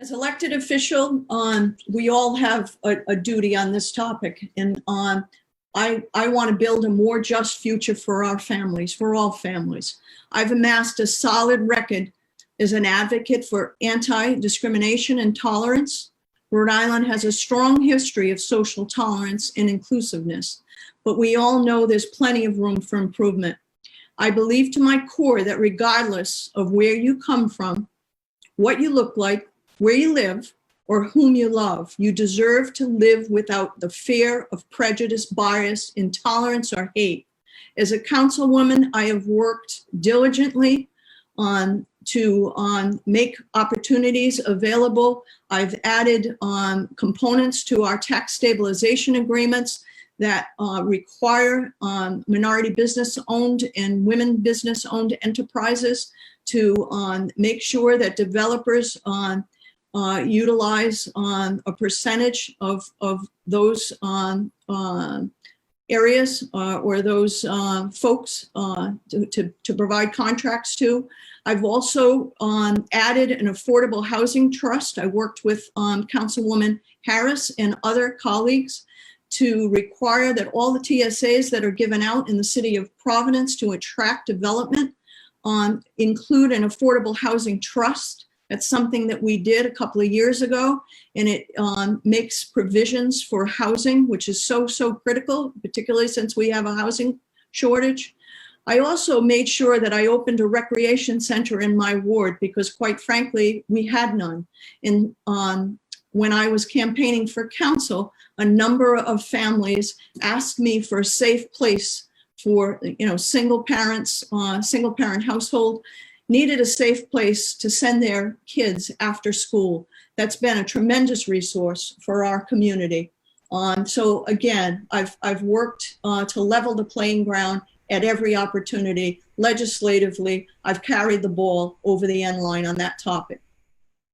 As elected official, we all have a duty on this topic, and I want to build a more just future for our families, for all families. I've amassed a solid record as an advocate for anti-discrimination and tolerance. Rhode Island has a strong history of social tolerance and inclusiveness, but we all know there's plenty of room for improvement. I believe to my core that regardless of where you come from, what you look like, where you live, or whom you love, you deserve to live without the fear of prejudice, bias, intolerance, or hate. As a councilwoman, I have worked diligently to make opportunities available. I've added components to our tax stabilization agreements that require minority business-owned and women business-owned enterprises to make sure that developers utilize a percentage of those areas or those folks to provide contracts to. I've also added an affordable housing trust. I worked with Councilwoman Harris and other colleagues to require that all the TSAs that are given out in the city of Providence to attract development include an affordable housing trust. That's something that we did a couple of years ago, and it makes provisions for housing, which is so critical, particularly since we have a housing shortage. I also made sure that I opened a recreation center in my ward because, quite frankly, we had none. And when I was campaigning for council, a number of families asked me for a safe place for, single parent household, needed a safe place to send their kids after school. That's been a tremendous resource for our community. So again, I've worked to level the playing ground at every opportunity. Legislatively, I've carried the ball over the end line on that topic.